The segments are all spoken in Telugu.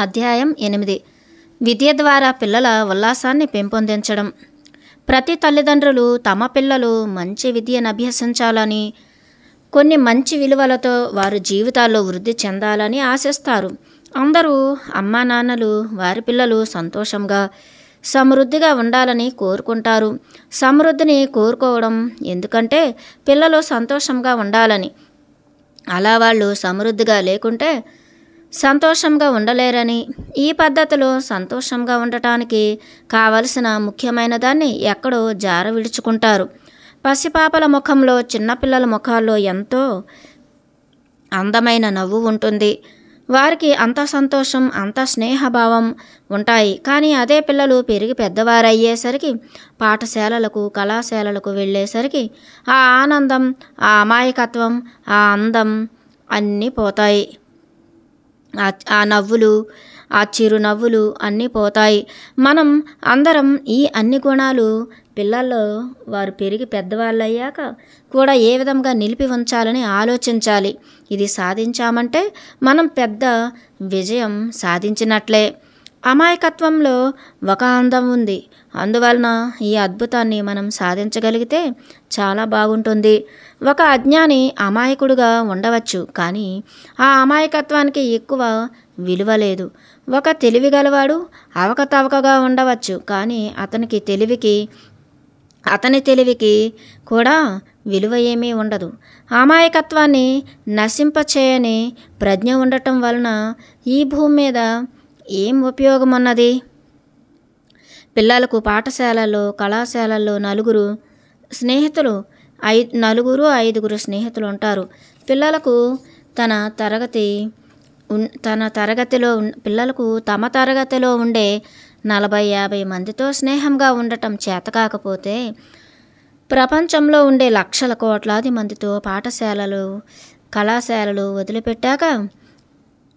అధ్యాయం 8. విద్య ద్వారా పిల్లల ఉల్లాసాన్ని పెంపొందించడం. ప్రతి తల్లిదండ్రులు తమ పిల్లలు మంచి విద్యను అభ్యసించాలని, కొన్ని మంచి విలువలతో వారి జీవితాల్లో వృద్ధి చెందాలని ఆశిస్తారు. అందరూ అమ్మా నాన్నలు వారి పిల్లలు సంతోషంగా సమృద్ధిగా ఉండాలని కోరుకుంటారు. సమృద్ధిని కోరుకోవడం ఎందుకంటే పిల్లలు సంతోషంగా ఉండాలని. అలా వాళ్ళు సమృద్ధిగా లేకుంటే సంతోషంగా ఉండలేరని. ఈ పద్ధతిలో సంతోషంగా ఉండటానికి కావలసిన ముఖ్యమైన దాన్ని ఎక్కడో జార విడుచుకుంటారు. పసిపాపల ముఖంలో, చిన్నపిల్లల ముఖాల్లో ఎంతో అందమైన నవ్వు ఉంటుంది. వారికి అంత సంతోషం, అంత స్నేహభావం ఉంటాయి. కానీ అదే పిల్లలు పెరిగి పెద్దవారయ్యేసరికి, పాఠశాలలకు, కళాశాలలకు వెళ్ళేసరికి ఆ ఆనందం, ఆ అమాయకత్వం, ఆ అందం అన్నీ పోతాయి. ఆ నవ్వులు, ఆ చిరునవ్వులు అన్నీ పోతాయి. మనం అందరం ఈ అన్ని గుణాలు పిల్లల్లో వారు పెరిగి పెద్దవాళ్ళయ్యాక కూడా ఏ విధంగా నిలిపి ఉంచాలని ఆలోచించాలి. ఇది సాధించామంటే మనం పెద్ద విజయం సాధించినట్లే. అమాయకత్వంలో ఒక అందం ఉంది. అందువలన ఈ అద్భుతాన్ని మనం సాధించగలిగితే చాలా బాగుంటుంది. ఒక అజ్ఞాని అమాయకుడుగా ఉండవచ్చు, కానీ ఆ అమాయకత్వానికి ఎక్కువ విలువ లేదు. ఒక తెలివి గలవాడు అవకతవకగా ఉండవచ్చు, కానీ అతని తెలివికి కూడా విలువ ఏమీ ఉండదు. అమాయకత్వాన్ని నశింపచేయని ప్రజ్ఞ ఉండటం వలన ఈ భూమి మీద ఏం ఉపయోగం ఉన్నది? పిల్లలకు పాఠశాలల్లో, కళాశాలల్లో నలుగురు ఐదుగురు స్నేహితులు ఉంటారు. పిల్లలకు తమ తరగతిలో ఉండే 40-50 మందితో స్నేహంగా ఉండటం చేతకాకపోతే ప్రపంచంలో ఉండే లక్షల కోట్లాది మందితో పాఠశాలలు, కళాశాలలు వదిలిపెట్టాక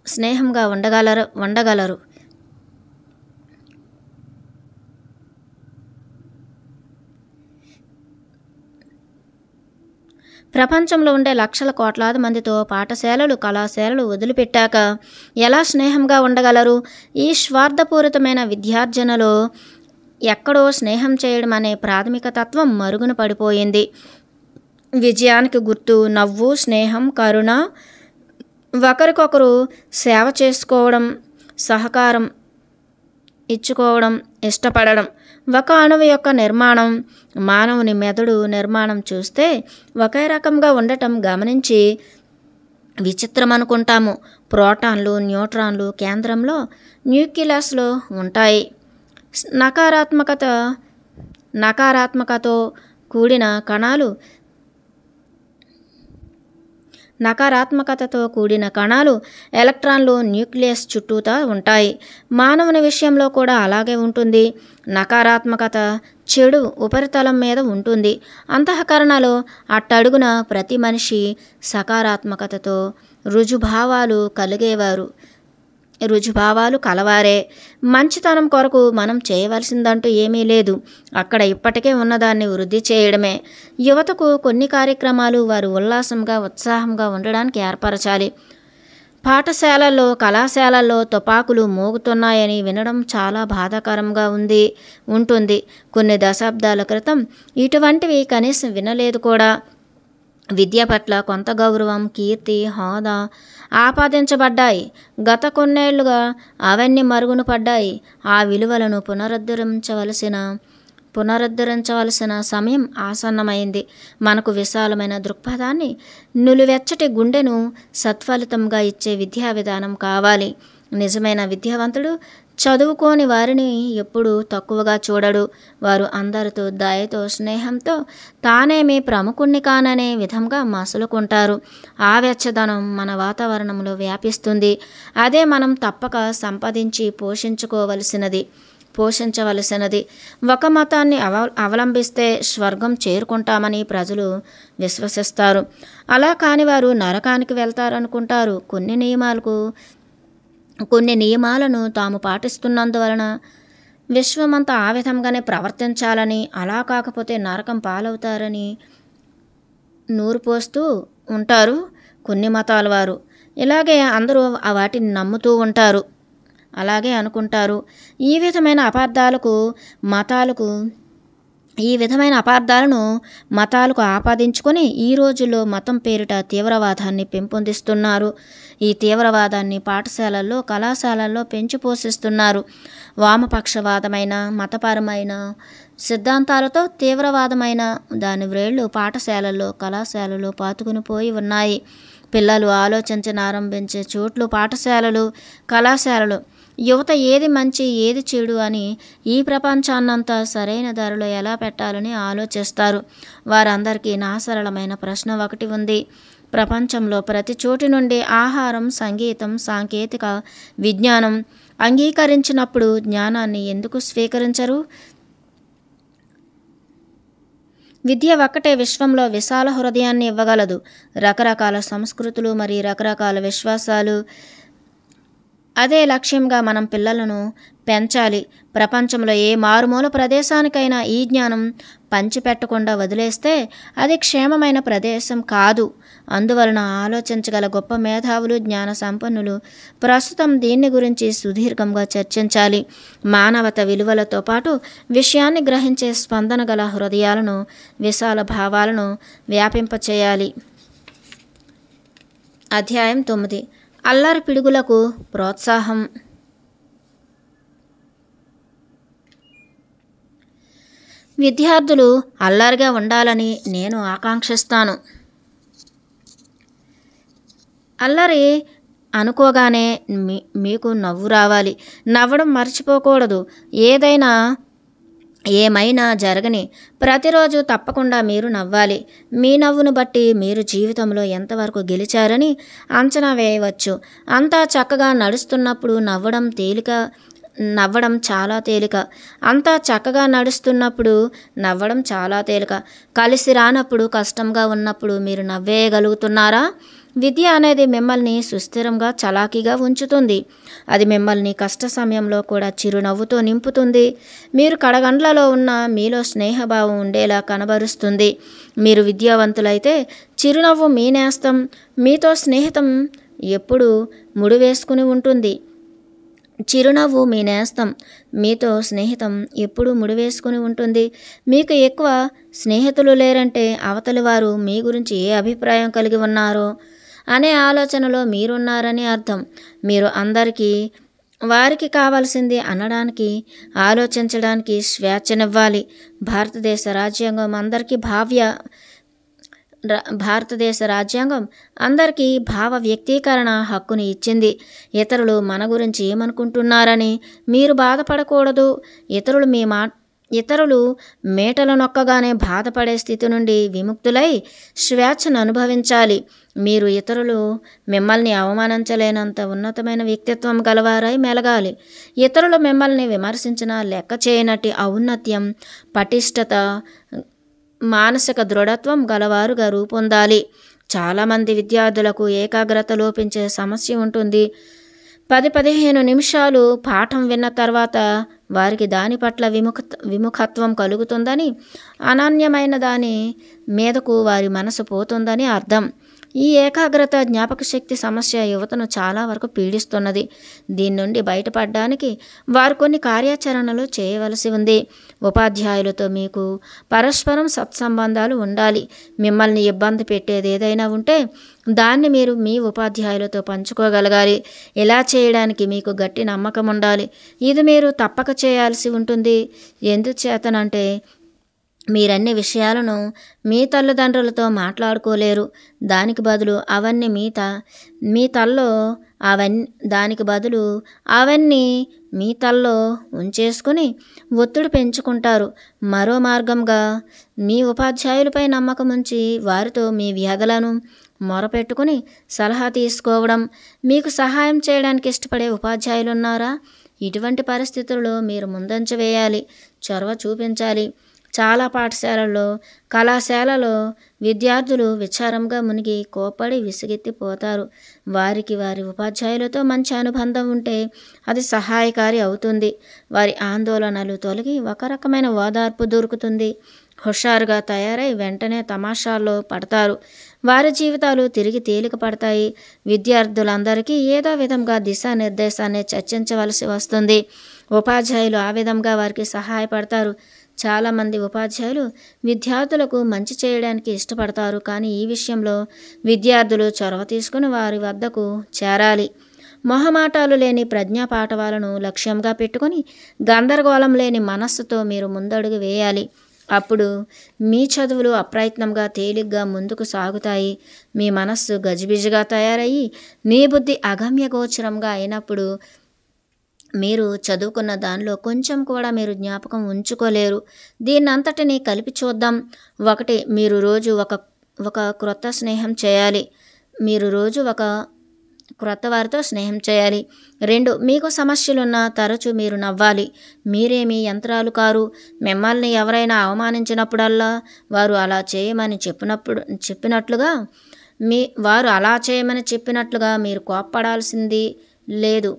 స్నేహంగా ఉండగలరు. ప్రపంచంలో ఉండే లక్షల కోట్లాది మందితో పాఠశాలలు, కళాశాలలు వదిలిపెట్టాక ఎలా స్నేహంగా ఉండగలరు? ఈ స్వార్థపూరితమైన విద్యార్జనలో ఎక్కడో స్నేహం చేయడం అనే ప్రాథమిక తత్వం మరుగున పడిపోయింది. విజయానికి గుర్తు నవ్వు, స్నేహం, కరుణ, ఒకరికొకరు సేవ చేసుకోవడం, సహకారం ఇచ్చుకోవడం, ఇష్టపడడం. ఒక అణువు యొక్క నిర్మాణం, మానవుని మెదడు నిర్మాణం చూస్తే ఒకే రకంగా ఉండటం గమనించి విచిత్రం అనుకుంటాము. ప్రోటాన్లు, న్యూట్రాన్లు కేంద్రంలో న్యూక్లియస్లో ఉంటాయి. నకారాత్మకతో కూడిన కణాలు ఎలక్ట్రాన్లు న్యూక్లియస్ చుట్టూతా ఉంటాయి. మానవుని విషయంలో కూడా అలాగే ఉంటుంది. నకారాత్మకత చెడు ఉపరితలం మీద ఉంటుంది. అంతఃకరణలో అట్టడుగున ప్రతి మనిషి సకారాత్మకతతో రుజుభావాలు కలవారే. మంచితనం కొరకు మనం చేయవలసిందంటూ ఏమీ లేదు. అక్కడ ఇప్పటికే ఉన్నదాన్ని వృద్ధి చేయడమే. యువతకు కొన్ని కార్యక్రమాలు వారు ఉల్లాసంగా, ఉత్సాహంగా ఉండడానికి ఏర్పరచాలి. పాఠశాలల్లో, కళాశాలల్లో తుపాకులు మోగుతున్నాయని వినడం చాలా బాధాకరంగా ఉంటుంది. కొన్ని దశాబ్దాల క్రితం ఇటువంటివి కనీసం వినలేదు కూడా. విద్య పట్ల కొంత గౌరవం, కీర్తి, హోదా ఆపాదించబడ్డాయి. గత కొన్నేళ్లుగా అవన్నీ మరుగున పడ్డాయి. ఆ విలువలను పునరుద్ధరించవలసిన సమయం ఆసన్నమైంది. మనకు విశాలమైన దృక్పథాన్ని, నులివెచ్చటి గుండెను సత్ఫలితంగా ఇచ్చే విద్యా విధానం కావాలి. నిజమైన విద్యావంతుడు చదువుకోని వారిని ఎప్పుడూ తక్కువగా చూడడు. వారు అందరితో దయతో, స్నేహంతో తానేమీ ప్రముఖుణ్ణి కాననే విధంగా మసులుకుంటారు. ఆ వెచ్చదనం మన వాతావరణంలో వ్యాపిస్తుంది. అదే మనం తప్పక సంపాదించి పోషించవలసినది. ఒక మతాన్ని అవలంబిస్తే స్వర్గం చేరుకుంటామని ప్రజలు విశ్వసిస్తారు. అలా కాని వారు నరకానికి వెళ్తారనుకుంటారు. కొన్ని నియమాలను తాము పాటిస్తున్నందువలన విశ్వమంతా ఆ విధంగానే ప్రవర్తించాలని, అలా కాకపోతే నరకం పాలవుతారని నూరుపోస్తూ ఉంటారు కొన్ని మతాల వారు. ఇలాగే అందరూ వాటిని నమ్ముతూ ఉంటారు. అలాగే అనుకుంటారు. ఈ విధమైన అపార్థాలను మతాలకు ఆపాదించుకొని ఈ రోజుల్లో మతం పేరిట తీవ్రవాదాన్ని పెంపొందిస్తున్నారు. ఈ తీవ్రవాదాన్ని పాఠశాలల్లో, కళాశాలల్లో పెంచి పోషిస్తున్నారు. వామపక్షవాదమైన, మతపరమైన సిద్ధాంతాలతో తీవ్రవాదమైన దాని వ్రేళ్లు పాఠశాలల్లో, కళాశాలలో పాతుకుని పోయి ఉన్నాయి. పిల్లలు ఆలోచించనారంభించే చోట్లు పాఠశాలలు, కళాశాలలు. యువత ఏది మంచి, ఏది చెడు అని ఈ ప్రపంచాన్నంతా సరైన దారిలో ఎలా పెట్టాలని ఆలోచిస్తారు. వారందరికీ నా సరళమైన ప్రశ్న ఒకటి ఉంది. ప్రపంచంలో ప్రతి చోటి నుండి ఆహారం, సంగీతం, సాంకేతిక విజ్ఞానం అంగీకరించినప్పుడు జ్ఞానాన్ని ఎందుకు స్వీకరించరు? విద్య ఒక్కటే విశ్వంలో విశాల హృదయాన్ని ఇవ్వగలదు. రకరకాల సంస్కృతులు మరియు రకరకాల విశ్వాసాలు. అదే లక్ష్యంగా మనం పిల్లలను పెంచాలి. ప్రపంచంలో ఏ మారుమూల ప్రదేశానికైనా ఈ జ్ఞానం పంచిపెట్టకుండా వదిలేస్తే అది క్షేమమైన ప్రదేశం కాదు. అందువలన ఆలోచించగల గొప్ప మేధావులు, జ్ఞాన సంపన్నులు ప్రస్తుతం దీన్ని గురించి సుదీర్ఘంగా చర్చించాలి. మానవత విలువలతో పాటు విషయాన్ని గ్రహించే స్పందన గల హృదయాలను, విశాల భావాలను వ్యాపింపచేయాలి. అధ్యాయం 9. అల్లరి పిడుగులకు ప్రోత్సాహం. విద్యార్థులు అల్లరిగా ఉండాలని నేను ఆకాంక్షిస్తాను. అల్లరి అనుకోగానే మీకు నవ్వు రావాలి. నవ్వడం మర్చిపోకూడదు. ఏమైనా జరగని ప్రతిరోజు తప్పకుండా మీరు నవ్వాలి. మీ నవ్వును బట్టి మీరు జీవితంలో ఎంతవరకు గెలిచారని అంచనా వేయవచ్చు. అంతా చక్కగా నడుస్తున్నప్పుడు నవ్వడం చాలా తేలిక. అంతా చక్కగా నడుస్తున్నప్పుడు నవ్వడం చాలా తేలిక. కలిసి రానప్పుడు, కష్టంగా ఉన్నప్పుడు మీరు నవ్వేయగలుగుతున్నారా? విద్య అనేది మిమ్మల్ని సుస్థిరంగా, చలాకీగా ఉంచుతుంది. అది మిమ్మల్ని కష్ట సమయంలో కూడా చిరునవ్వుతో నింపుతుంది. మీరు కడగండ్లలో ఉన్న మీలో స్నేహభావం ఉండేలా కనబరుస్తుంది. మీరు విద్యావంతులైతే చిరునవ్వు మీ నేస్తం. మీతో స్నేహితం ఎప్పుడు ముడివేసుకుని ఉంటుంది. చిరునవ్వు మీ నేస్తం. మీతో స్నేహితం ఎప్పుడూ ముడివేసుకుని ఉంటుంది. మీకు ఎక్కువ స్నేహితులు లేరంటే అవతలి వారు మీ గురించి ఏ అభిప్రాయం కలిగి ఉన్నారో అనే ఆలోచనలో మీరున్నారని అర్థం. మీరు అందరికీ వారికి కావాల్సింది అనడానికి, ఆలోచించడానికి స్వేచ్ఛనివ్వాలి. భారతదేశ రాజ్యాంగం అందరికీ భావ వ్యక్తీకరణ హక్కుని ఇచ్చింది. ఇతరులు మన గురించి ఏమనుకుంటున్నారని మీరు బాధపడకూడదు. ఇతరులు మేటలు నొక్కగానే బాధపడే స్థితి నుండి విముక్తులై స్వేచ్ఛను అనుభవించాలి. మీరు ఇతరులు మిమ్మల్ని అవమానించలేనంత ఉన్నతమైన వ్యక్తిత్వం గలవారై మెలగాలి. ఇతరులు మిమ్మల్ని విమర్శించినా లెక్క చేయనట్టి ఔన్నత్యం, పటిష్టత, మానసిక దృఢత్వం గలవారుగా రూపొందాలి. చాలామంది విద్యార్థులకు ఏకాగ్రత లోపించే సమస్య ఉంటుంది. 10-15 నిమిషాలు పాఠం విన్న తర్వాత వారికి దాని పట్ల విముఖత్వం కలుగుతుందని, అనన్యమైన దాని మీదకు వారి మనసు పోతుందని అర్థం. ఈ ఏకాగ్రత, జ్ఞాపకశక్తి సమస్య యువతను చాలా వరకు పీడిస్తున్నది. దీని నుండి బయటపడడానికి వారు కొన్ని కార్యాచరణలు చేయవలసి ఉంది. ఉపాధ్యాయులతో మీకు పరస్పరం సత్సంబంధాలు ఉండాలి. మిమ్మల్ని ఇబ్బంది పెట్టేది ఏదైనా ఉంటే దాన్ని మీరు మీ ఉపాధ్యాయులతో పంచుకోగలగాలి. ఇలా చేయడానికి మీకు గట్టి నమ్మకం ఉండాలి. ఇది మీరు తప్పక చేయాల్సి ఉంటుంది. ఎందుచేతనంటే మీరన్ని విషయాలను మీ తల్లిదండ్రులతో మాట్లాడుకోలేరు. దానికి బదులు అవన్నీ మీ తల్లో ఉంచేసుకుని ఒత్తిడి పెంచుకుంటారు. మరో మార్గంగా మీ ఉపాధ్యాయులపై నమ్మకం ఉంచి వారితో మీ వ్యాధులను మొరపెట్టుకుని సలహా తీసుకోవడం. మీకు సహాయం చేయడానికి ఇష్టపడే ఉపాధ్యాయులున్నారా? ఇటువంటి పరిస్థితుల్లో మీరు ముందంజ వేయాలి, చొరవ చూపించాలి. చాలా పాఠశాలల్లో, కళాశాలలో విద్యార్థులు విచారంగా మునిగి కోప్పడి విసుగెత్తిపోతారు. వారికి వారి ఉపాధ్యాయులతో మంచి అనుబంధం ఉంటే అది సహాయకారి అవుతుంది. వారి ఆందోళనలు తొలగి ఒక రకమైన ఓదార్పు దొరుకుతుంది. హుషారుగా తయారై వెంటనే తమాషాల్లో పడతారు. వారి జీవితాలు తిరిగి తేలిక పడతాయి. విద్యార్థులందరికీ ఏదో విధంగా దిశానిర్దేశాన్ని చర్చించవలసి వస్తుంది. ఉపాధ్యాయులు ఆ విధంగా వారికి సహాయపడతారు. చాలామంది ఉపాధ్యాయులు విద్యార్థులకు మంచి చేయడానికి ఇష్టపడతారు. కానీ ఈ విషయంలో విద్యార్థులు చొరవ తీసుకుని వారి వద్దకు చేరాలి. మొహమాటాలు లేని ప్రజ్ఞా పాఠవాలను లక్ష్యంగా పెట్టుకొని గందరగోళం లేని మనస్సుతో మీరు ముందడుగు వేయాలి. అప్పుడు మీ చదువులు అప్రయత్నంగా తేలిగ్గా ముందుకు సాగుతాయి. మీ మనస్సు గజిబిజిగా తయారయ్యి మీ బుద్ధి అగమ్యగోచరంగా అయినప్పుడు మీరు చదువుకున్న దానిలో కొంచెం కూడా మీరు జ్ఞాపకం ఉంచుకోలేరు. దీన్నంతటినీ కలిపి చూద్దాం. 1. మీరు రోజు ఒక క్రొత్త స్నేహం చేయాలి. మీరు రోజు ఒక క్రొత్త వారితో స్నేహం చేయాలి. 2. మీకు సమస్యలున్నా తరచూ మీరు నవ్వాలి. మీరేమీ యంత్రాలు కారు. మిమ్మల్ని ఎవరైనా అవమానించినప్పుడల్లా వారు అలా చేయమని చెప్పినట్లుగా మీరు కోప్పడాల్సింది లేదు.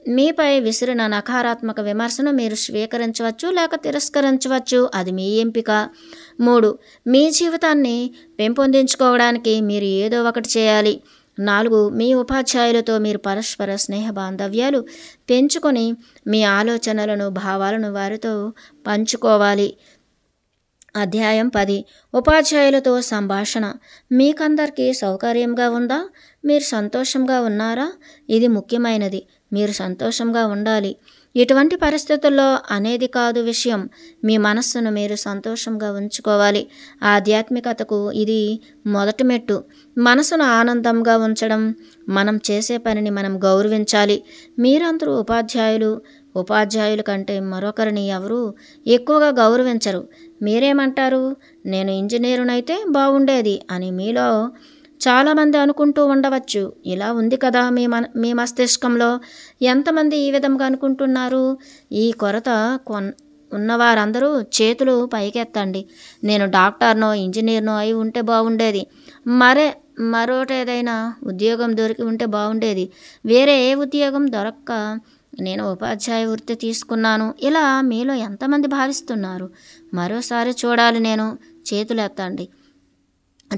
మీపై విసిరిన నకారాత్మక విమర్శను మీరు స్వీకరించవచ్చు లేక తిరస్కరించవచ్చు. అది మీ ఎంపిక. 3. మీ జీవితాన్ని పెంపొందించుకోవడానికి మీరు ఏదో ఒకటి చేయాలి. 4. మీ ఉపాధ్యాయులతో మీరు పరస్పర స్నేహ బాంధవ్యాలు పెంచుకొని మీ ఆలోచనలను, భావాలను వారితో పంచుకోవాలి. అధ్యాయం 10. ఉపాధ్యాయులతో సంభాషణ. మీకందరికీ సౌకర్యంగా ఉందా? మీరు సంతోషంగా ఉన్నారా? ఇది ముఖ్యమైనది. మీరు సంతోషంగా ఉండాలి. ఇటువంటి పరిస్థితుల్లో అనేది కాదు విషయం. మీ మనస్సును మీరు సంతోషంగా ఉంచుకోవాలి. ఆధ్యాత్మికతకు ఇది మొదటి మెట్టు. మనసును ఆనందంగా ఉంచడం. మనం చేసే పనిని మనం గౌరవించాలి. మీరందరూ ఉపాధ్యాయుల కంటే మరొకరిని ఎవరూ ఎక్కువగా గౌరవించరు. మీరేమంటారు? నేను ఇంజనీరునైతే బాగుండేది అని మీలో చాలామంది అనుకుంటూ ఉండవచ్చు. ఇలా ఉంది కదా మీ మస్తిష్కంలో. ఎంతమంది ఈ విధంగా అనుకుంటున్నారు? ఈ కొరత ఉన్నవారందరూ చేతులు పైకెత్తండి. నేను డాక్టర్నో ఇంజనీర్నో అయి ఉంటే బాగుండేది. మరోటేదైనా ఉద్యోగం దొరికి ఉంటే బాగుండేది. వేరే ఏ ఉద్యోగం దొరక్క నేను ఉపాధ్యాయ వృత్తి తీసుకున్నాను. ఇలా మీలో ఎంతమంది భావిస్తున్నారు? మరోసారి చూడాలి నేను. చేతులు ఎత్తండి.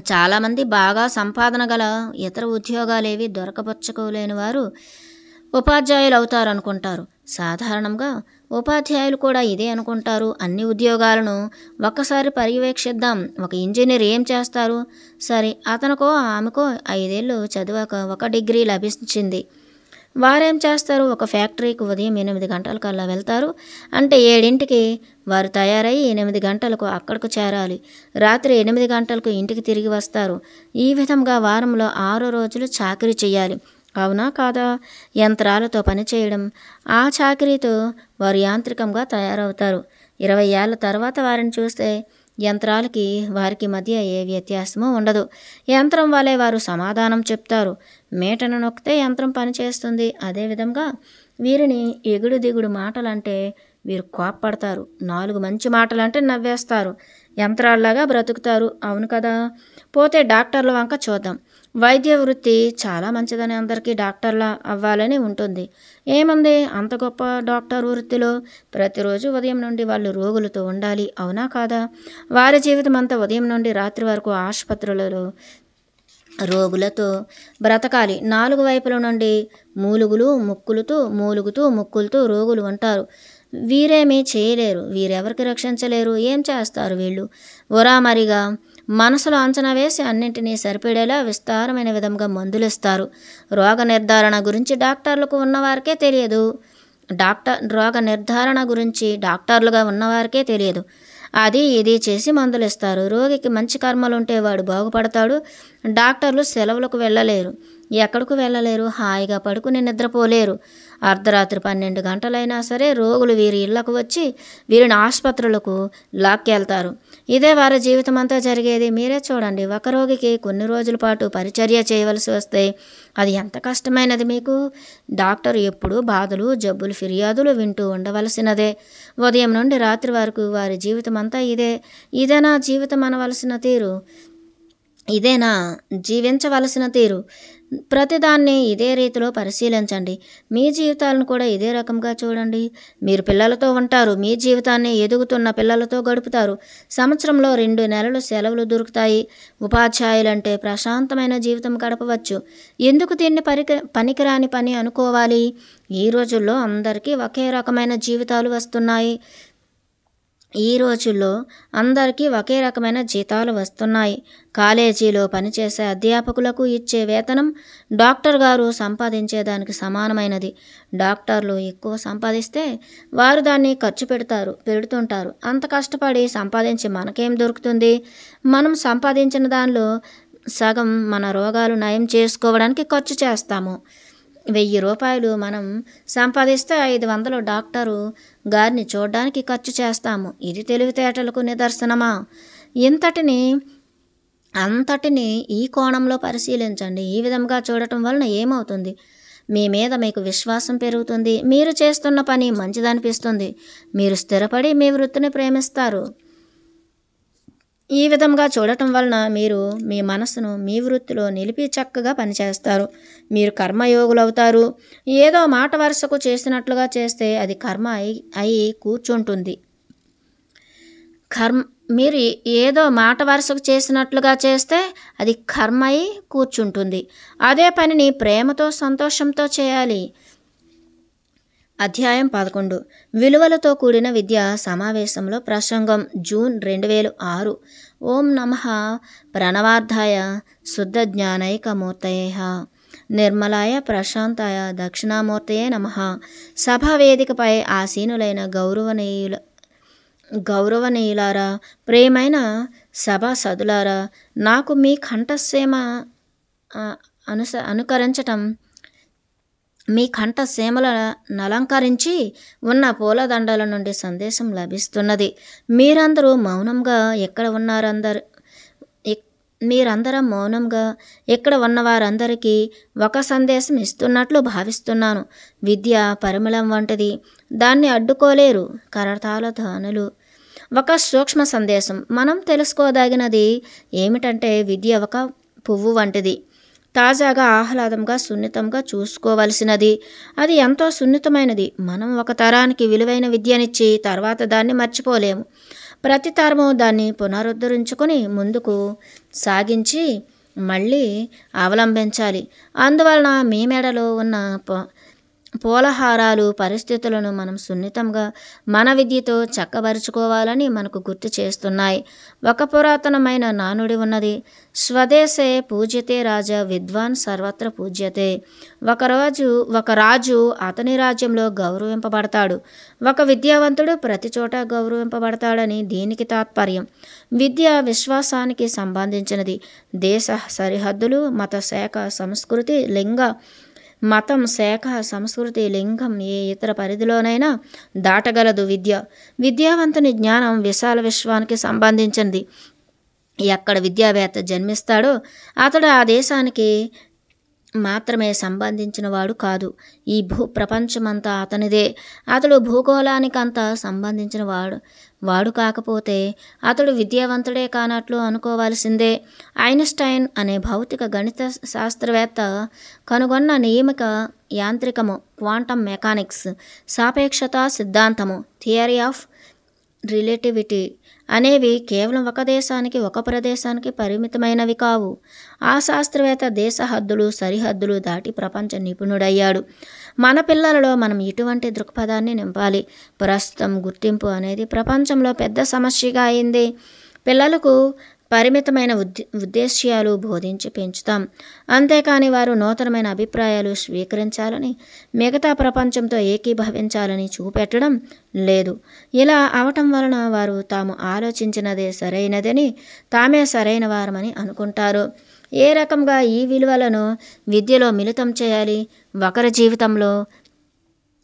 చాలామంది బాగా సంపాదన గల ఇతర ఉద్యోగాలేవి దొరకపరుచుకోలేని వారు ఉపాధ్యాయులు అవుతారనుకుంటారు. సాధారణంగా ఉపాధ్యాయులు కూడా ఇదే అనుకుంటారు. అన్ని ఉద్యోగాలను ఒక్కసారి పర్యవేక్షిద్దాం. ఒక ఇంజనీర్ ఏం చేస్తారు? సరే, అతనికో ఆమెకో 5 ఏళ్ళు చదివాక ఒక డిగ్రీ లభించింది. వారేం చేస్తారు? ఒక ఫ్యాక్టరీకి ఉదయం 8 గంటలకల్లా వెళ్తారు. అంటే 7ంటికి వారు తయారై 8 గంటలకు అక్కడకు చేరాలి. రాత్రి 8 గంటలకు ఇంటికి తిరిగి వస్తారు. ఈ విధంగా వారంలో 6 రోజులు చాకరీ చేయాలి. అవునా కాదా? యంత్రాలతో పనిచేయడం. ఆ చాకరీతో వారు యాంత్రికంగా తయారవుతారు. 20 ఏళ్ల తర్వాత వారిని చూస్తే యంత్రాలకి వారికి మధ్య ఏ వ్యత్యాసమూ ఉండదు. యంత్రం వలె వారు సమాధానం చెప్తారు. మీటను నొక్కితే యంత్రం పనిచేస్తుంది. అదేవిధంగా వీరిని ఎగుడు దిగుడు మాటలంటే వీరు కోప్పడతారు. 4 మంచి మాటలంటే నవ్వేస్తారు. యంత్రాల్లాగా బ్రతుకుతారు. అవును కదా? పోతే డాక్టర్ల వంక చూద్దాం. వైద్య వృత్తి చాలా మంచిదని అందరికీ డాక్టర్లా అవ్వాలని ఉంటుంది. ఏముంది అంత గొప్ప డాక్టర్ వృత్తిలో? ప్రతిరోజు ఉదయం నుండి వాళ్ళు రోగులతో ఉండాలి. అవునా కాదా? వారి జీవితం అంతా ఉదయం నుండి రాత్రి వరకు ఆసుపత్రులలో రోగులతో బ్రతకాలి. 4 వైపుల నుండి మూలుగుతూ ముక్కులతో రోగులు ఉంటారు. వీరేమీ చేయలేరు. వీరెవరికి రక్షించలేరు. ఏం చేస్తారు వీళ్ళు? ఉరామరిగా మనసులో అంచనా వేసి అన్నింటినీ సరిపడేలా విస్తారమైన విధంగా మందులిస్తారు. రోగ నిర్ధారణ గురించి డాక్టర్లకు ఉన్నవారికే తెలియదు. రోగ నిర్ధారణ గురించి డాక్టర్లుగా ఉన్నవారికే తెలియదు. అది ఇది చేసి మందులు ఇస్తారు. రోగికి మంచి కర్మలుంటే వాడు బాగుపడతాడు. డాక్టర్లు సెలవులకు వెళ్ళలేరు. ఎక్కడికి వెళ్ళలేరు. హాయిగా పడుకుని నిద్రపోలేరు. అర్ధరాత్రి 12 గంటలైనా సరే రోగులు వీరి ఇళ్లకు వచ్చి వీరిని ఆసుపత్రులకు లాక్కెళ్తారు. ఇదే వారి జీవితం అంతా జరిగేది. మీరే చూడండి. ఒక రోగికి కొన్ని రోజుల పాటు పరిచర్య చేయవలసి వస్తే అది ఎంత కష్టమైనది మీకు. డాక్టర్ ఎప్పుడూ బాధలు, జబ్బులు, ఫిర్యాదులు వింటూ ఉండవలసినదే. ఉదయం నుండి రాత్రి వరకు వారి జీవితం అంతా ఇదే. ఇదే నా జీవితం అనవలసిన తీరు. ఇదేనా జీవించవలసిన తీరు? ప్రతిదాన్ని ఇదే రీతిలో పరిశీలించండి. మీ జీవితాలను కూడా ఇదే రకంగా చూడండి. మీరు పిల్లలతో ఉంటారు. మీ జీవితాన్ని ఎదుగుతున్న పిల్లలతో గడుపుతారు. సంవత్సరంలో 2 నెలలు సెలవులు దొరుకుతాయి. ఉపాధ్యాయులంటే ప్రశాంతమైన జీవితం గడపవచ్చు. ఎందుకు దీన్ని పనికిరాని పని అనుకోవాలి? ఈ రోజుల్లో అందరికీ ఒకే రకమైన జీవితాలు వస్తున్నాయి. ఒకే రకమైన జీతాలు వస్తున్నాయి. కాలేజీలో పనిచేసే అధ్యాపకులకు ఇచ్చే వేతనం డాక్టర్ గారు సంపాదించేదానికి సమానమైనది. డాక్టర్లు ఎక్కువ సంపాదిస్తే వారు దాన్ని ఖర్చు పెడుతుంటారు. అంత కష్టపడి సంపాదించి మనకేం దొరుకుతుంది? మనం సంపాదించిన దానిలో సగం మన రోగాలు నయం చేసుకోవడానికి ఖర్చు చేస్తాము. 1000 రూపాయలు మనం సంపాదిస్తే 500 డాక్టరు గారిని చూడడానికి ఖర్చు చేస్తాము. ఇది తెలివితేటలకు నిదర్శనమా? అంతటిని ఈ కోణంలో పరిశీలించండి. ఈ విధంగా చూడటం వలన ఏమవుతుంది? మీ మీద మీకు విశ్వాసం పెరుగుతుంది. మీరు చేస్తున్న పని మంచిదనిపిస్తుంది. మీరు స్థిరపడి మీ వృత్తిని ప్రేమిస్తారు. ఈ విధంగా చూడటం వలన మీరు మీ మనసును మీ వృత్తిలో నిలిపి చక్కగా పనిచేస్తారు. మీరు కర్మయోగులవుతారు. ఏదో మాట వరుసకు చేసినట్లుగా చేస్తే అది కర్మ అయి కూర్చుంటుంది. మీరు ఏదో మాట వరుసకు చేసినట్లుగా చేస్తే అది కర్మ అయి కూర్చుంటుంది. అదే పనిని ప్రేమతో సంతోషంతో చేయాలి. అధ్యాయం 11 విలువలతో కూడిన విద్య సమావేశంలో ప్రసంగం జూన్ 2006. ఓం నమః ప్రణవార్థాయ శుద్ధ జ్ఞానైకమూర్తయే నిర్మలాయ ప్రశాంతాయ దక్షిణామూర్తయే నమః. సభా వేదికపై ఆసీనులైన గౌరవనీయులారా, ప్రియమైన సభాసదులారా, నాకు మీ కంఠసీమ అనుకరించటం మీ కంఠసీమలను అలంకరించి ఉన్న పూలదండల నుండి సందేశం లభిస్తున్నది. మీరందరూ మౌనంగా ఇక్కడ ఉన్న వారందరికీ ఒక సందేశం ఇస్తున్నట్లు భావిస్తున్నాను. విద్య పరిమళం వంటిది. దాన్ని అడ్డుకోలేరు కరతాళ ధ్వనులు. ఒక సూక్ష్మ సందేశం. మనం తెలుసుకోదగినది ఏమిటంటే విద్య ఒక పువ్వు వంటిది. తాజాగా, ఆహ్లాదంగా, సున్నితంగా చూసుకోవలసినది. అది ఎంతో సున్నితమైనది. మనం ఒక తరానికి విలువైన విద్యనిచ్చి తర్వాత దాన్ని మర్చిపోలేము. ప్రతి తరము దాన్ని పునరుద్ధరించుకొని ముందుకు సాగించి మళ్ళీ అవలంబించాలి. అందువలన మీ మెడలో ఉన్న పూలహారాలు పరిస్థితులను మనం సున్నితంగా మన విద్యతో చక్కబరుచుకోవాలని మనకు గుర్తు చేస్తున్నాయి. ఒక పురాతనమైన నానుడి ఉన్నది. స్వదేశే పూజ్యతే రాజా విద్వాన్ సర్వత్ర పూజ్యతే. ఒక రాజు అతని రాజ్యంలో గౌరవింపబడతాడు. ఒక విద్యావంతుడు ప్రతి చోట గౌరవింపబడతాడని దీనికి తాత్పర్యం. విద్య విశ్వాసానికి సంబంధించినది. దేశ సరిహద్దులు, మతం, శాఖ, సంస్కృతి, లింగం ఏ ఇతర పరిధిలోనైనా దాటగలదు విద్య. విద్యావంతుని జ్ఞానం విశాల విశ్వానికి సంబంధించినది. ఎక్కడ విద్యావేత్త జన్మిస్తాడో అతడు ఆ దేశానికి మాత్రమే సంబంధించిన వాడు కాదు. ఈ ప్రపంచమంతా అతనిదే. అతడు భూగోళానికంతా సంబంధించిన వాడు కాకపోతే అతడు విద్యావంతుడే కానట్లు అనుకోవాల్సిందే. ఐన్స్టైన్ అనే భౌతిక గణిత శాస్త్రవేత్త కనుగొన్న నియమిక యాంత్రికము, క్వాంటం మెకానిక్స్, సాపేక్షతా సిద్ధాంతము, థియరీ ఆఫ్ రిలేటివిటీ అనేవి కేవలం ఒక దేశానికి, ఒక ప్రదేశానికి పరిమితమైనవి కావు. ఆ శాస్త్రవేత్త దేశ సరిహద్దులు దాటి ప్రపంచ నిపుణుడయ్యాడు. మన పిల్లలలో మనం ఇటువంటి దృక్పథాన్ని నింపాలి. ప్రస్తుతం గుర్తింపు అనేది ప్రపంచంలో పెద్ద సమస్యగా అయింది. పిల్లలకు పరిమితమైన ఉద్దేశ్యాలు బోధించి పెంచుతాం. అంతేకాని వారు నూతనమైన అభిప్రాయాలు స్వీకరించాలని, మిగతా ప్రపంచంతో ఏకీభవించాలని చూపెట్టడం లేదు. ఇలా అవటం వలన వారు తాము ఆలోచించినదే సరైనదని, తామే సరైన వారమని అనుకుంటారు. ఏ రకంగా ఈ విలువలను విద్యలో మిళితం చేయాలి ఒకరి జీవితంలో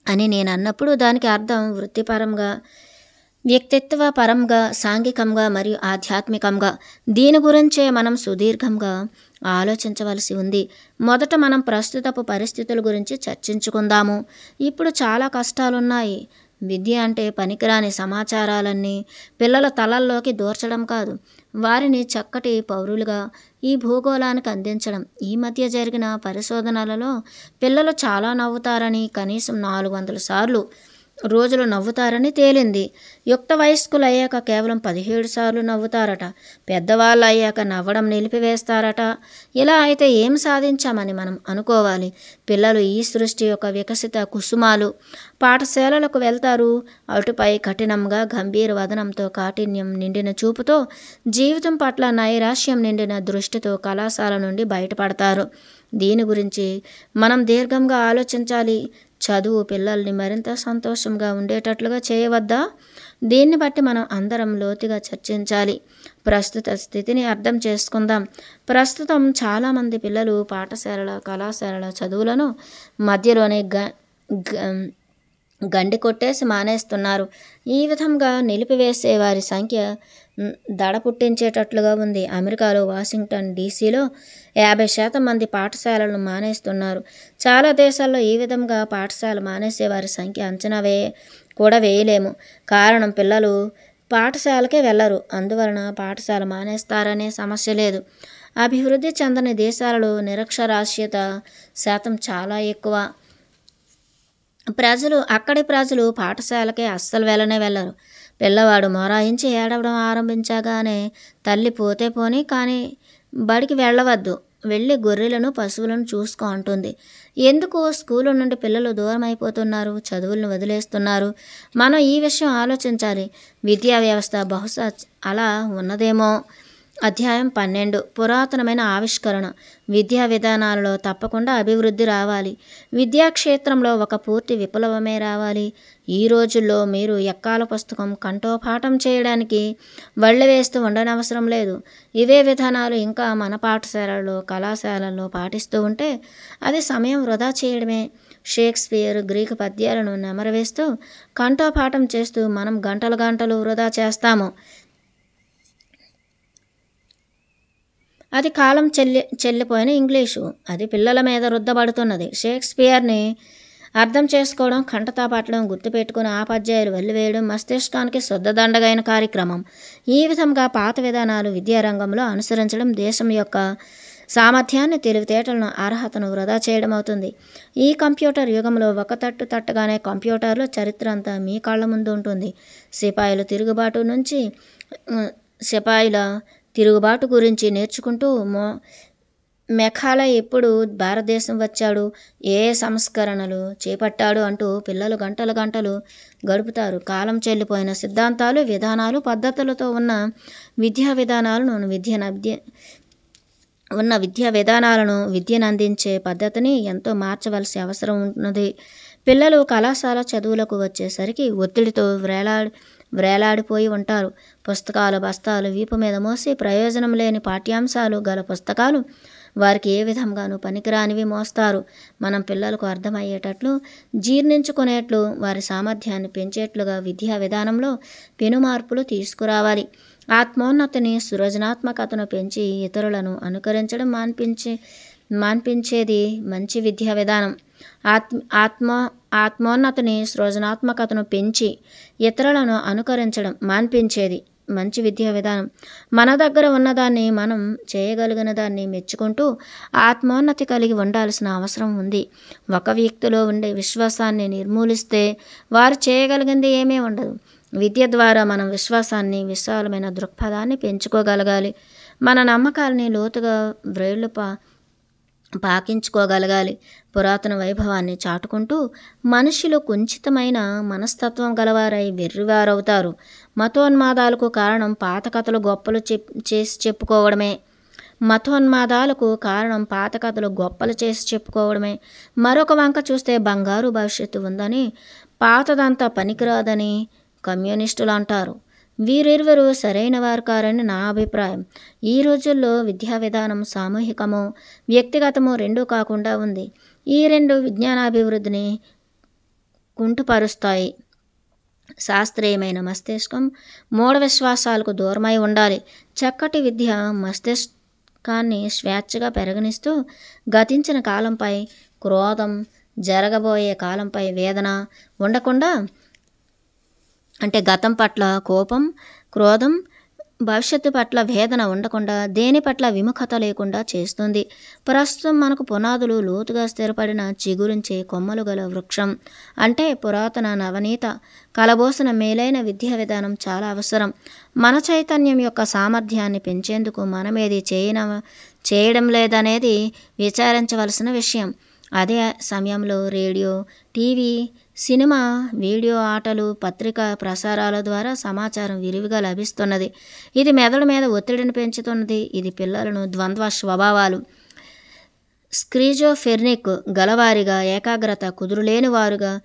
అని నేను అన్నప్పుడు దానికి అర్థం వృత్తిపరంగా, వ్యక్తిత్వ పరంగా, సాంఘికంగా మరియు ఆధ్యాత్మికంగా. దీని గురించే మనం సుదీర్ఘంగా ఆలోచించవలసి ఉంది. మొదట మనం ప్రస్తుతపు పరిస్థితుల గురించి చర్చించుకుందాము. ఇప్పుడు చాలా కష్టాలున్నాయి. విద్య అంటే పనికిరాని సమాచారాలన్నీ పిల్లల తలల్లోకి దూర్చడం కాదు, వారిని చక్కటి పౌరులుగా ఈ భూగోళానికి అందించడం. ఈ మధ్య జరిగిన పరిశోధనలలో పిల్లలు చాలా నవ్వుతారని, కనీసం 400 సార్లు రోజులు నవ్వుతారని తేలింది. యుక్త వయస్కులు అయ్యాక కేవలం 17 సార్లు నవ్వుతారట. పెద్దవాళ్ళు అయ్యాక నవ్వడం నిలిపివేస్తారట. ఇలా అయితే ఏం సాధించామని మనం అనుకోవాలి? పిల్లలు ఈ సృష్టి యొక్క వికసిత కుసుమాలు. పాఠశాలలకు వెళ్తారు. అటుపై కఠినంగా గంభీర వదనంతో, కాఠిన్యం నిండిన చూపుతో, జీవితం పట్ల నైరాశ్యం నిండిన దృష్టితో కళాశాల నుండి బయటపడతారు. దీని గురించి మనం దీర్ఘంగా ఆలోచించాలి. చదువు పిల్లల్ని మరింత సంతోషంగా ఉండేటట్లుగా చేయవద్దా? దీన్ని బట్టి మనం అందరం లోతుగా చర్చించాలి. ప్రస్తుత స్థితిని అర్థం చేసుకుందాం. ప్రస్తుతం చాలామంది పిల్లలు పాఠశాలల, కళాశాలల చదువులను మధ్యలోనే గండి కొట్టేసి మానేస్తున్నారు. ఈ విధంగా నిలిపివేసే వారి సంఖ్య దడ పుట్టించేటట్లుగా ఉంది. అమెరికాలో వాషింగ్టన్ డీసీలో 50% మంది పాఠశాలలను మానేస్తున్నారు. చాలా దేశాల్లో ఈ విధంగా పాఠశాల మానేసే వారి సంఖ్య అంచనా కూడా వేయలేము. కారణం, పిల్లలు పాఠశాలకే వెళ్ళరు. అందువలన పాఠశాల మానేస్తారనే సమస్య లేదు. అభివృద్ధి చెందని దేశాలలో నిరక్షరాస్యత శాతం చాలా ఎక్కువ. అక్కడి ప్రజలు పాఠశాలకే అస్సలు వెళ్ళరు. పిల్లవాడు మొరాయించి ఏడవడం ఆరంభించగానే తల్లి పోతే పోనీ కానీ బడికి వెళ్ళవద్దు, వెళ్ళి గొర్రెలను, పశువులను చూసుకో అంటుంది. ఎందుకు స్కూలు నుండి పిల్లలు దూరం అయిపోతున్నారు, చదువులను వదిలేస్తున్నారు? మనం ఈ విషయం ఆలోచించాలి. విద్యా వ్యవస్థ బహుశా అలా ఉన్నదేమో. అధ్యాయం 12. పురాతనమైన ఆవిష్కరణ. విద్యా విధానాలలో తప్పకుండా అభివృద్ధి రావాలి. విద్యాక్షేత్రంలో ఒక పూర్తి విప్లవమే రావాలి. ఈ రోజుల్లో మీరు ఎక్కాల పుస్తకం కంఠోపాఠం చేయడానికి వళ్ళు వేస్తూ ఉండనవసరం లేదు. ఇవే విధానాలు ఇంకా మన పాఠశాలల్లో, కళాశాలల్లో పాటిస్తూ ఉంటే అది సమయం వృధా చేయడమే. షేక్స్పియర్, గ్రీకు పద్యాలను నెమరవేస్తూ కంఠోపాఠం చేస్తూ మనం గంటలు వృధా చేస్తాము. అది కాలం చెల్లిపోయిన ఇంగ్లీషు. అది పిల్లల మీద రుద్దబడుతున్నది. షేక్స్పియర్ని అర్థం చేసుకోవడం, కంఠతా పట్టడం, గుర్తుపెట్టుకుని ఆపద్యాయాలు వల్లివేయడం మస్తిష్కానికి శుద్ధదండగైన కార్యక్రమం. ఈ విధంగా పాత విధానాలు విద్యారంగంలో అనుసరించడం దేశం యొక్క సామర్థ్యాన్ని, తెలివితేటలను, అర్హతను వృధా చేయడం అవుతుంది. ఈ కంప్యూటర్ యుగంలో ఒక తట్టు తట్టగానే కంప్యూటర్లో చరిత్ర అంతా మీ కళ్ళ ముందు ఉంటుంది. సిపాయిల తిరుగుబాటు గురించి నేర్చుకుంటూ మెకాలే ఎప్పుడు భారతదేశం వచ్చాడు, ఏ సంస్కరణలు చేపట్టాడు అంటూ పిల్లలు గంటలు గడుపుతారు. కాలం చెల్లిపోయిన సిద్ధాంతాలు, విధానాలు, పద్ధతులతో ఉన్న విద్యా విధానాలను విద్యను అందించే పద్ధతిని ఎంతో మార్చవలసి అవసరం ఉన్నది. పిల్లలు కళాశాల చదువులకు వచ్చేసరికి ఒత్తిడితో వ్రేలాడిపోయి ఉంటారు. పుస్తకాలు బస్తాలు వీపు మీద మోసి ప్రయోజనం లేని పాఠ్యాంశాలు గల పుస్తకాలు వారికి ఏ విధంగానూ పనికిరానివి మోస్తారు. మనం పిల్లలకు అర్థమయ్యేటట్లు, జీర్ణించుకునేట్లు, వారి సామర్థ్యాన్ని పెంచేట్లుగా విద్యా విధానంలో పెనుమార్పులు తీసుకురావాలి. ఆత్మోన్నతిని, సృజనాత్మకతను పెంచి ఇతరులను అనుకరించడం మాన్పించేది మంచి విద్యా విధానం. ఆత్మోన్నతిని, సృజనాత్మకతను పెంచి ఇతరులను అనుకరించడం మాన్పించేది మంచి విద్యా విధానం. మన దగ్గర ఉన్నదాన్ని, మనం చేయగలిగిన దాన్ని మెచ్చుకుంటూ ఆత్మోన్నతి కలిగి ఉండాల్సిన అవసరం ఉంది. ఒక వ్యక్తిలో ఉండే విశ్వాసాన్ని నిర్మూలిస్తే వారు చేయగలిగింది ఏమీ ఉండదు. విద్య ద్వారా మనం విశ్వాసాన్ని, విశాలమైన దృక్పథాన్ని పెంచుకోగలగాలి. మన నమ్మకాలని లోతుగా వ్రేళ్లు పాకించుకోగలగాలి. పురాతన వైభవాన్ని చాటుకుంటూ మనుషులు కుంచితమైన మనస్తత్వం గలవారై వెర్రివారవుతారు. మతోన్మాదాలకు కారణం పాత కథలు గొప్పలు చేసి చెప్పుకోవడమే. మరొక వంక చూస్తే బంగారు భవిష్యత్తు ఉందని, పాతదంతా పనికిరాదని కమ్యూనిస్టులు అంటారు. వీరిరువురు సరైన వారు కారని నా అభిప్రాయం. ఈ రోజుల్లో విద్యా విధానం సామూహికమో వ్యక్తిగతమో రెండూ కాకుండా ఉంది. ఈ రెండు విజ్ఞానాభివృద్ధిని కుంటుపరుస్తాయి. శాస్త్రీయమైన మస్తిష్కం మూఢ విశ్వాసాలకు దూరమై ఉండాలి. చక్కటి విద్య మస్తిష్కాన్ని స్వేచ్ఛగా పెరగనిస్తూ గతించిన కాలంపై క్రోధం, జరగబోయే కాలంపై వేదన ఉండకుండా అంటే గతం పట్ల కోపం, క్రోధం, భవిష్యత్తు పట్ల వేదన ఉండకుండా దేని పట్ల విముఖత లేకుండా చేస్తుంది. ప్రస్తుతం మనకు పునాదులు లోతుగా స్థిరపడిన చిగురించే కొమ్మలు గల వృక్షం అంటే పురాతన నవనీత కలబోసిన మేలైన విద్యా విధానం చాలా అవసరం. మన చైతన్యం యొక్క సామర్థ్యాన్ని పెంచేందుకు మనమేది చేయడం లేదనేది విచారించవలసిన విషయం. అదే సమయంలో రేడియో, టీవీ, సినిమా, వీడియో ఆటలు, పత్రికా ప్రసారాల ద్వారా సమాచారం విరివిగా లభిస్తున్నది. ఇది మెదడు మీద ఒత్తిడిని పెంచుతున్నది. ఇది పిల్లలను ద్వంద్వ స్వభావాలు, స్క్రీజోఫెర్నిక్ గలవారిగా, ఏకాగ్రత కుదురులేనివారుగా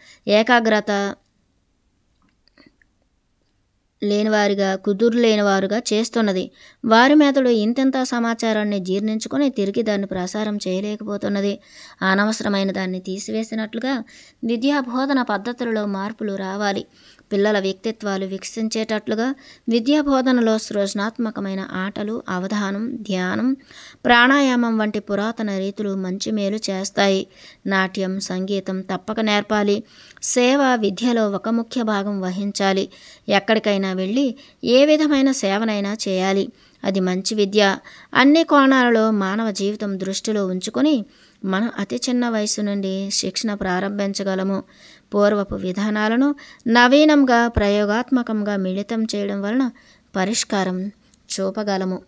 చేస్తున్నది. వారి మెదడు ఇంతింత సమాచారాన్ని జీర్ణించుకొని తిరిగి దాన్ని ప్రసారం చేయలేకపోతున్నది. అనవసరమైన దాన్ని తీసివేసినట్లుగా విద్యా బోధన పద్ధతులలో మార్పులు రావాలి. పిల్లల వ్యక్తిత్వాలు వికసించేటట్లుగా విద్యా బోధనలో సృజనాత్మకమైన ఆటలు, అవధానం, ధ్యానం, ప్రాణాయామం వంటి పురాతన రీతులు మంచి మేలు చేస్తాయి. నాట్యం, సంగీతం తప్పక నేర్పాలి. సేవ విద్యలో ఒక ముఖ్య భాగం వహించాలి. ఎక్కడికైనా వెళ్ళి ఏ విధమైన సేవనైనా చేయాలి. అది మంచి విద్య. అన్ని కోణాలలో మానవ జీవితం దృష్టిలో ఉంచుకొని మనం అతి చిన్న వయసు నుండి శిక్షణ ప్రారంభించగలము. పూర్వపు విధానాలను నవీనంగా, ప్రయోగాత్మకంగా మిళితం చేయడం వలన పరిష్కారం చూపగలము.